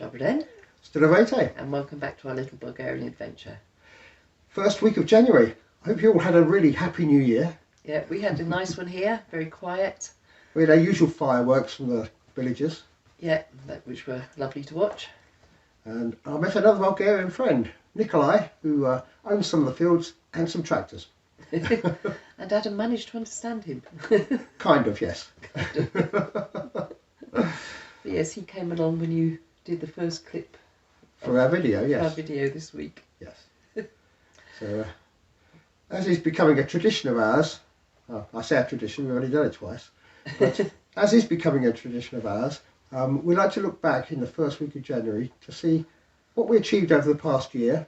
Dobry den, Zdravejte. and welcome back to our little Bulgarian adventure. First week of January. I hope you all had a really happy new year. Yeah, we had a nice one here, very quiet. We had our usual fireworks from the villagers. Yeah, which were lovely to watch. And I met another Bulgarian friend, Nikolai, who owns some of the fields and some tractors. And Adam managed to understand him. Kind of, yes. But yes, he came along when you did the first clip For our video, yes. our video this week. Yes. So, as is becoming a tradition of ours, I say a tradition, we've only done it twice, but as is becoming a tradition of ours, we like to look back in the first week of January to see what we achieved over the past year.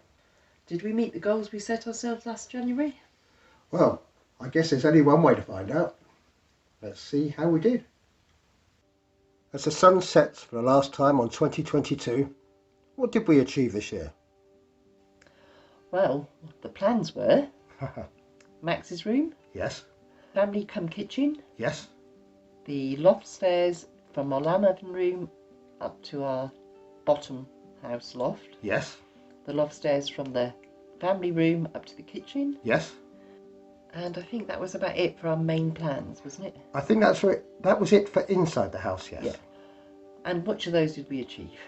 Did we meet the goals we set ourselves last January? Well, I guess there's only one way to find out. Let's see how we did. As the sun sets for the last time on 2022, what did we achieve this year? Well, the plans were Max's room, Yes, family cum kitchen, yes, the loft stairs from our lamb oven room up to our bottom house loft, yes, the loft stairs from the family room up to the kitchen, yes. and I think that was about it for our main plans, wasn't it? I think that was it for inside the house, yes. Yeah. And which of those did we achieve?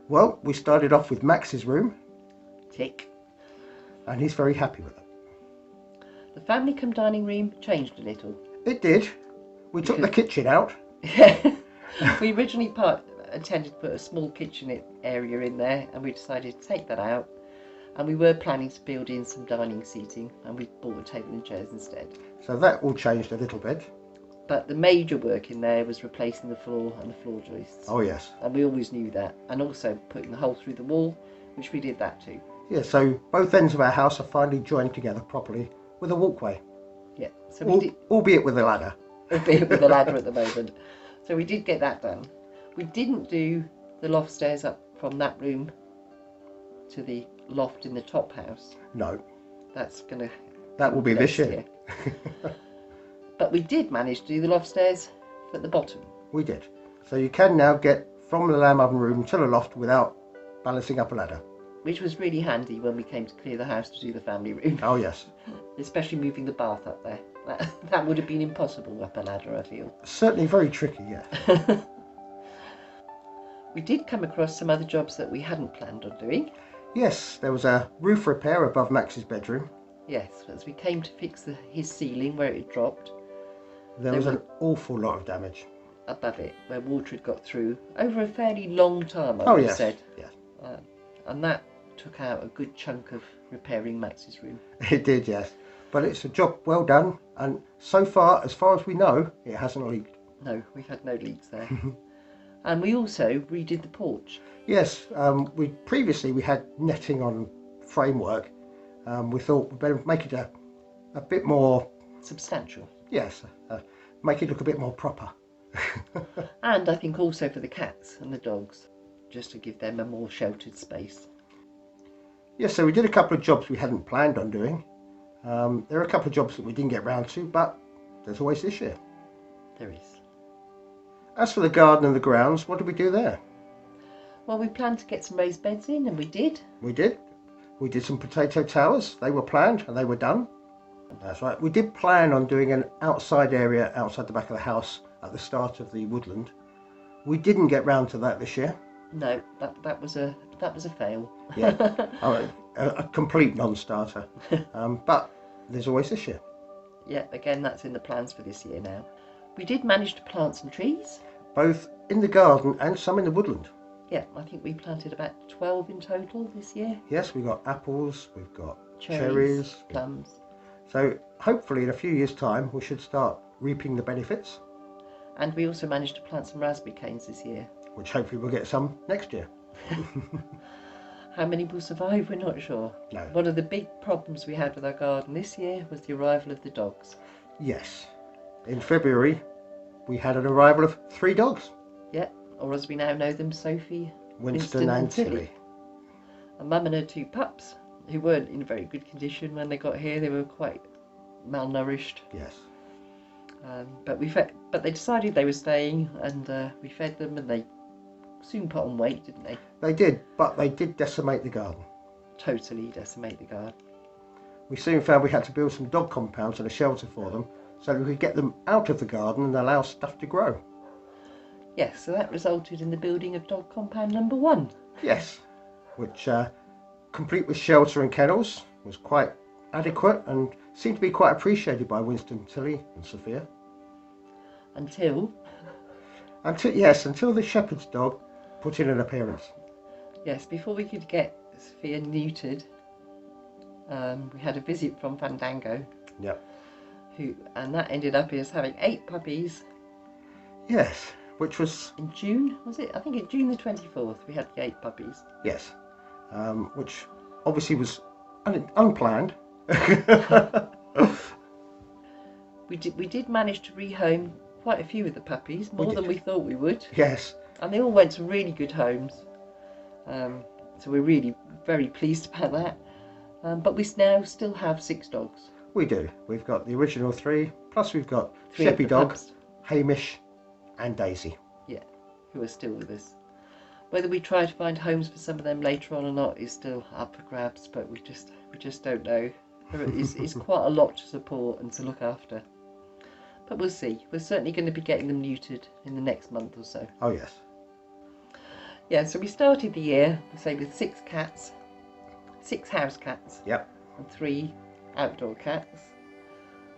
Well, we started off with Max's room, Tick. and he's very happy with it. The family cum dining room changed a little. It did. We took the kitchen out. We originally intended to put a small kitchen area in there, and we decided to take that out. And we were planning to build in some dining seating, and we bought a table and chairs instead. So that all changed a little bit. But the major work in there was replacing the floor and the floor joists. Oh yes. And we always knew that. And also putting the hole through the wall, which we did that too. Yeah, so both ends of our house are finally joined together properly with a walkway. Yeah, so we did, albeit with a ladder. albeit with a ladder at the moment. So we did get that done. We didn't do the loft stairs up from that room to the loft in the top house. No. That will be this year. But we did manage to do the loft stairs at the bottom. We did. So you can now get from the lamb oven room to the loft without balancing up a ladder. Which was really handy when we came to clear the house to do the family room. Oh yes. Especially moving the bath up there. That would have been impossible up a ladder, I feel. Certainly very tricky, yeah. We did come across some other jobs that we hadn't planned on doing. Yes, there was a roof repair above Max's bedroom. Yes, as we came to fix his ceiling where it had dropped. There was an awful lot of damage. Above it, where water had got through over a fairly long time, I would have said. Yes. And that took out a good chunk of repairing Max's room. It did, yes. But it's a job well done, and so far as we know, it hasn't leaked. No, we've had no leaks there. And we also redid the porch. Yes, we had netting on framework. We thought we'd better make it a bit more substantial. Yes, make it look a bit more proper. And I think also for the cats and the dogs, just to give them a more sheltered space. Yes, so we did a couple of jobs we hadn't planned on doing. There are a couple of jobs that we didn't get round to, but there's always this year. There is. As for the garden and the grounds, what did we do there? Well, we planned to get some raised beds in, and we did. We did. We did some potato towers. They were planned and they were done. That's right. We did plan on doing an outside area outside the back of the house at the start of the woodland. We didn't get round to that this year. No, that was a fail. Yeah, a complete non-starter. But there's always this year. Yeah, again, that's in the plans for this year now. We did manage to plant some trees. Both in the garden and some in the woodland. Yeah, I think we planted about 12 in total this year. Yes, we've got apples, we've got cherries, plums. So hopefully in a few years' time we should start reaping the benefits. And we also managed to plant some raspberry canes this year. Which hopefully we'll get some next year. How many will survive, we're not sure. No. One of the big problems we had with our garden this year was the arrival of the dogs. Yes. In February we had an arrival of 3 dogs. Yeah, or as we now know them, Sophie, Winston and Tilly. A mum and her 2 pups, who weren't in very good condition when they got here. They were quite malnourished. Yes. But they decided they were staying, and we fed them, and they soon put on weight, didn't they? They did, but they did decimate the garden. Totally decimate the garden. We soon found we had to build some dog compounds and a shelter for them so that we could get them out of the garden and allow stuff to grow. Yes, so that resulted in the building of dog compound number 1. Yes, which, complete with shelter and kennels, was quite adequate and seemed to be quite appreciated by Winston, Tilly and Sophia. Until the shepherd's dog put in an appearance. Yes, before we could get Sophia neutered, we had a visit from Fandango. Yep. And that ended up as having 8 puppies. Yes, which was... In June, was it? I think in June the 24th we had the 8 puppies. Yes, which obviously was unplanned. We did manage to rehome quite a few of the puppies, more than we thought we would. Yes. And they all went to really good homes. So we're really very pleased about that. But we now still have 6 dogs. We do. We've got the original 3, plus we've got 3 Sheppy Dog, pups. Hamish and Daisy. Yeah, who are still with us. Whether we try to find homes for some of them later on or not is still up for grabs, but we just don't know. It's quite a lot to support and to look after. But we'll see. We're certainly going to be getting them neutered in the next month or so. Oh yes. Yeah, so we started the year, say, with 6 cats, 6 house cats. Yep. And 3 outdoor cats.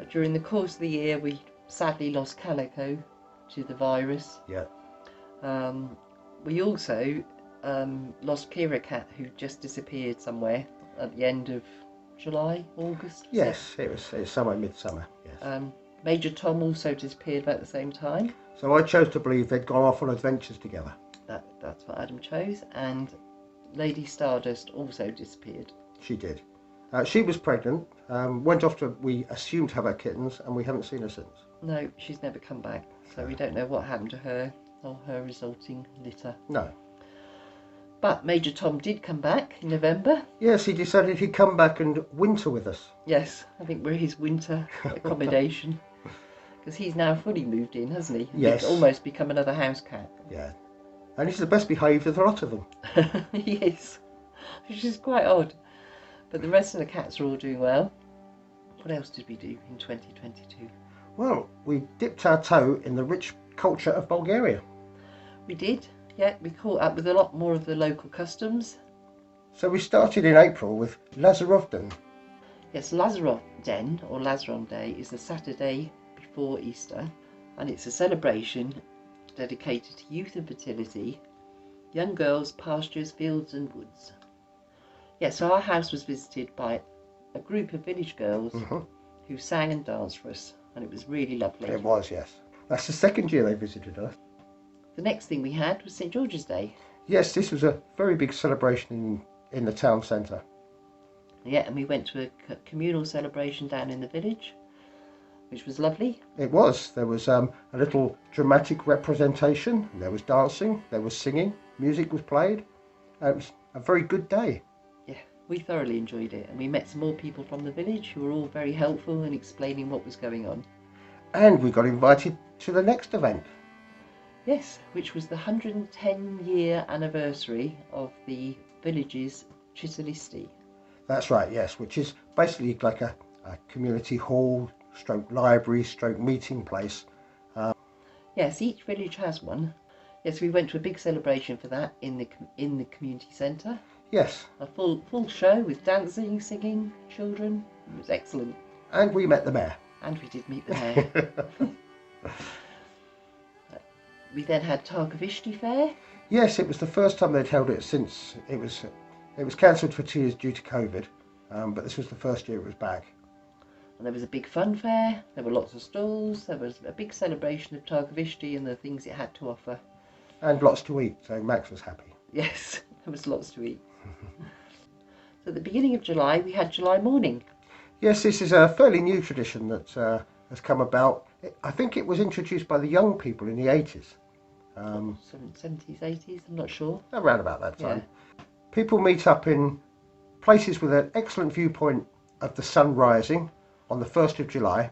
During the course of the year, we sadly lost Calico to the virus. Yeah. We also lost Kira Cat, who just disappeared somewhere at the end of July, August. Yes, it was somewhere midsummer. Yes. Major Tom also disappeared about the same time. So I chose to believe they'd gone off on adventures together. That's what Adam chose. And Lady Stardust also disappeared. She did. She was pregnant, went off to, we assumed, have her kittens, and we haven't seen her since. No, she's never come back. So we don't know what happened to her or her resulting litter. No. But Major Tom did come back in November. Yes, he decided he'd come back and winter with us. Yes, I think we're his winter accommodation. Because he's now fully moved in, hasn't he? Yes. He's almost become another house cat. Yeah. And he's the best behaved of the lot of them. He is. Which is quite odd. But the rest of the cats are all doing well. What else did we do in 2022? Well, we dipped our toe in the rich culture of Bulgaria. We did, yeah. We caught up with a lot more of the local customs. So we started in April with Lazarovden. Yes, Lazarov Den, or Lazaron Day, is the Saturday before Easter, and it's a celebration dedicated to youth and fertility, young girls, pastures, fields and woods. Yes, so our house was visited by a group of village girls who sang and danced for us, and it was really lovely. It was, yes. That's the second year they visited us. The next thing we had was St George's Day. Yes, this was a very big celebration in the town centre. Yeah, and we went to a communal celebration down in the village, which was lovely. It was. There was a little dramatic representation. There was dancing, there was singing, music was played. It was a very good day. Yeah, we thoroughly enjoyed it, and we met some more people from the village who were all very helpful in explaining what was going on. And we got invited to the next event. Yes, which was the 110-year anniversary of the village's Chiselisti. That's right, yes, which is basically like a community hall, stroke library, stroke meeting place. Yes, each village has one. Yes, we went to a big celebration for that in the community centre. Yes. A full show with dancing, singing, children. It was excellent. And we met the mayor. And we did meet the mayor. We then had Targovishti Fair. Yes, it was the first time they'd held it since it was cancelled for 2 years due to COVID, but this was the first year it was back. And there was a big fun fair. There were lots of stalls. There was a big celebration of Targovishti and the things it had to offer. And lots to eat, so Max was happy. Yes, there was lots to eat. So at the beginning of July, we had July morning. Yes, this is a fairly new tradition that has come about. I think it was introduced by the young people in the 80s. 70s, 80s, I'm not sure. Around about that time. Yeah. People meet up in places with an excellent viewpoint of the sun rising on the 1st of July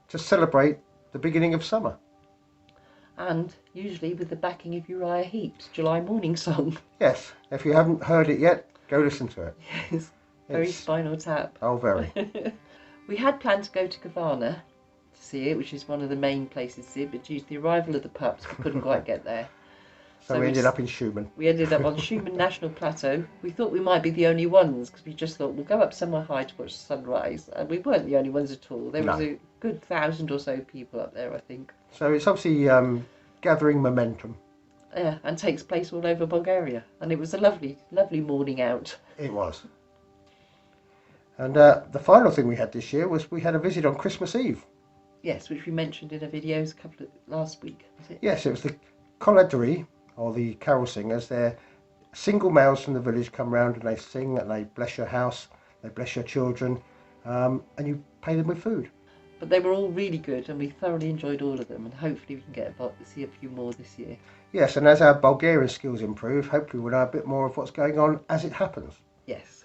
to celebrate the beginning of summer. and usually with the backing of Uriah Heep's July Morning Song. Yes, if you haven't heard it yet, go listen to it. Yes, very It's- Spinal Tap. Oh, very. We had planned to go to Gavarna to see it, which is one of the main places to see it, but due to the arrival of the pups, we couldn't quite get there. So we ended up in Schumann. We ended up on Schumann National Plateau. We thought we might be the only ones because we just thought we'll go up somewhere high to watch the sunrise, and we weren't the only ones at all. There was a good 1,000 or so people up there, I think. So it's obviously gathering momentum. Yeah, and takes place all over Bulgaria, and it was a lovely, lovely morning out. It was. And the final thing we had this year was we had a visit on Christmas Eve. Yes, which we mentioned in our videos last week, was it? Yes, it was the Coladri, or the carol singers. They're single males from the village come round and they sing and they bless your house, they bless your children, and you pay them with food. But they were all really good, and we thoroughly enjoyed all of them, and hopefully we can get to see a few more this year. Yes, and as our Bulgarian skills improve, hopefully we'll know a bit more of what's going on as it happens. Yes.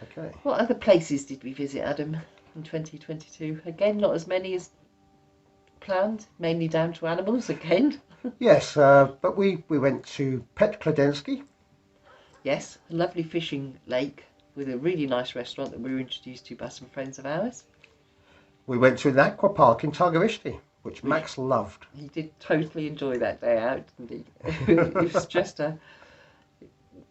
Okay. What other places did we visit, Adam, in 2022? Again, not as many as planned, mainly down to animals again. Yes, but we went to Pet Kladensky. Yes, a lovely fishing lake with a really nice restaurant that we were introduced to by some friends of ours. We went to an aqua park in Targovishte, which Max loved. He did totally enjoy that day out, didn't he? It was just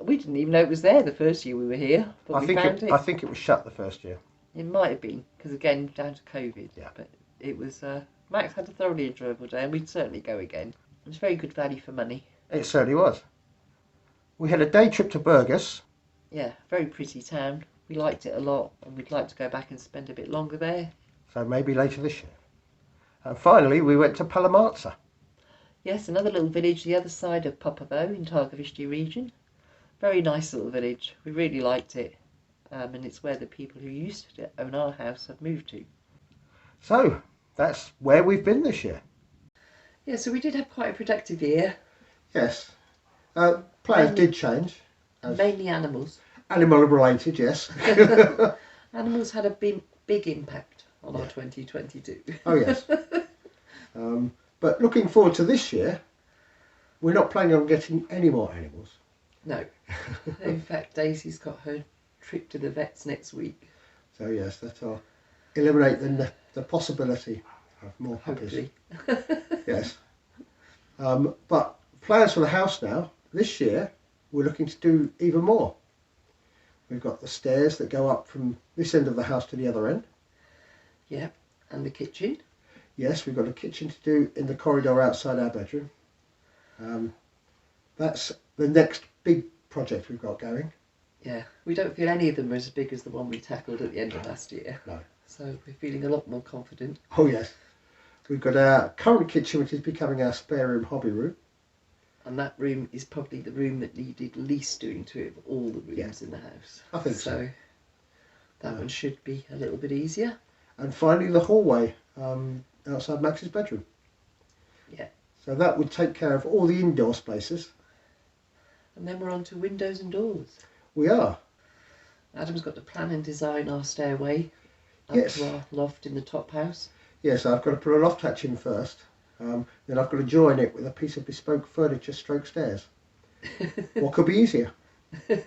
we didn't even know it was there the first year we were here, but we found it. I think it was shut the first year. It might have been, because again, down to COVID. Yeah. But it was, Max had a thoroughly enjoyable day, and we'd certainly go again. It was very good value for money. It certainly was. We had a day trip to Burgas. Yeah, very pretty town. We liked it a lot, and we'd like to go back and spend a bit longer there. So maybe later this year. And finally, we went to Palamarza. Yes, another little village the other side of Popovo in Targovishte region. Very nice little village. We really liked it. And it's where the people who used to own our house have moved to. So, that's where we've been this year. Yeah, so we did have quite a productive year. Yes. Plans did change. Mainly animals. Animal related, yes. Animals had a big impact on our 2022. Oh, yes. But looking forward to this year, we're not planning on getting any more animals. No. In fact, Daisy's got her trip to the vets next week. So, yes, that'll eliminate the possibility of more puppies. Hopefully. Yes. But plans for the house now, this year, we're looking to do even more. We've got the stairs that go up from this end of the house to the other end. Yeah, and the kitchen. Yes, we've got a kitchen to do in the corridor outside our bedroom. That's the next big project we've got going. Yeah, we don't feel any of them are as big as the one we tackled at the end of last year. No. So we're feeling a lot more confident. Oh, yes. We've got our current kitchen, which is becoming our spare room hobby room. And that room is probably the room that needed least doing to it of all the rooms in the house. I think so. That one should be a little bit easier. And finally, the hallway outside Max's bedroom. Yeah. So that would take care of all the indoor spaces. And then we're on to windows and doors. We are. Adam's got to plan and design our stairway up Yes. to our loft in the top house. Yes, I've got to put a loft hatch in first. Then I've got to join it with a piece of bespoke furniture stroke stairs. What could be easier? We're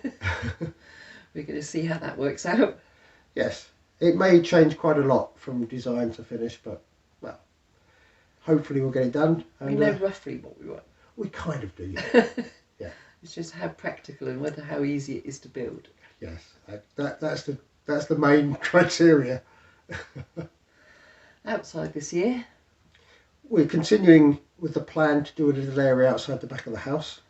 going to see how that works out. Yes, it may change quite a lot from design to finish, but well, hopefully we'll get it done. We And, know roughly what we want. we kind of do, yeah. Yeah. It's just how practical and how easy it is to build. Yes, that's the main criteria. Outside this year, We're continuing with the plan to do a little area outside the back of the house.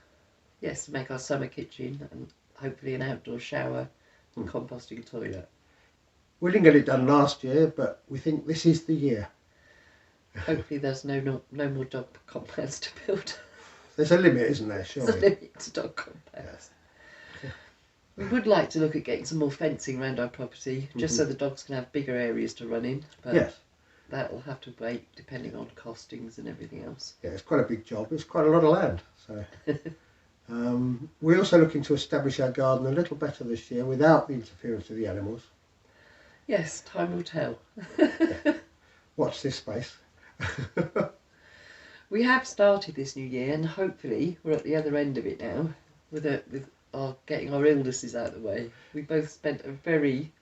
yes, to make our summer kitchen and hopefully an outdoor shower and composting toilet. We didn't get it done last year, but we think this is the year. Hopefully there's no more dog compounds to build. There's a limit, isn't there, There's a surely? limit to dog compounds. Yes. We would like to look at getting some more fencing around our property, just so the dogs can have bigger areas to run in. But Yes. that'll have to wait, depending on costings and everything else. Yeah, it's quite a big job. It's quite a lot of land. So we're also looking to establish our garden a little better this year without the interference of the animals. Yes, time will tell. Watch this space. We have started this new year, and hopefully we're at the other end of it now, with our getting our illnesses out of the way. We both spent a very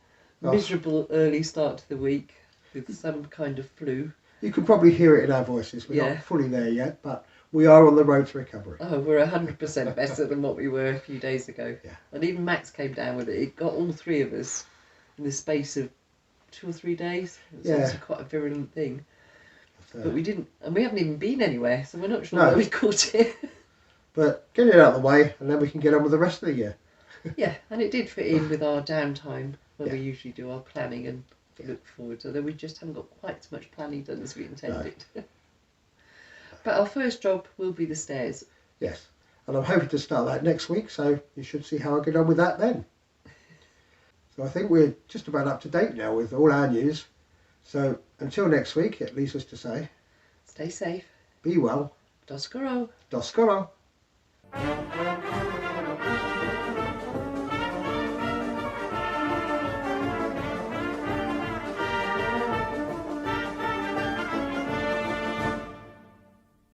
miserable early start to the week with some kind of flu. You can probably hear it in our voices. We're Yeah. not fully there yet, but we are on the road to recovery. Oh, we're 100% better than what we were a few days ago. Yeah. And even Max came down with it. It got all three of us in the space of 2 or 3 days. It was obviously quite a virulent thing. But we didn't, and we haven't even been anywhere, so we're not sure where we caught it. But get it out of the way, and then we can get on with the rest of the year. Yeah, and it did fit in with our downtime where we usually do our planning and look forward. Although we just haven't got quite as much planning done as we intended. No. But our first job will be the stairs. Yes, and I'm hoping to start that next week, so you should see how I get on with that then. So I think we're just about up to date now with all our news. So until next week, it leaves us to say, stay safe, be well, do skoro. do skoro.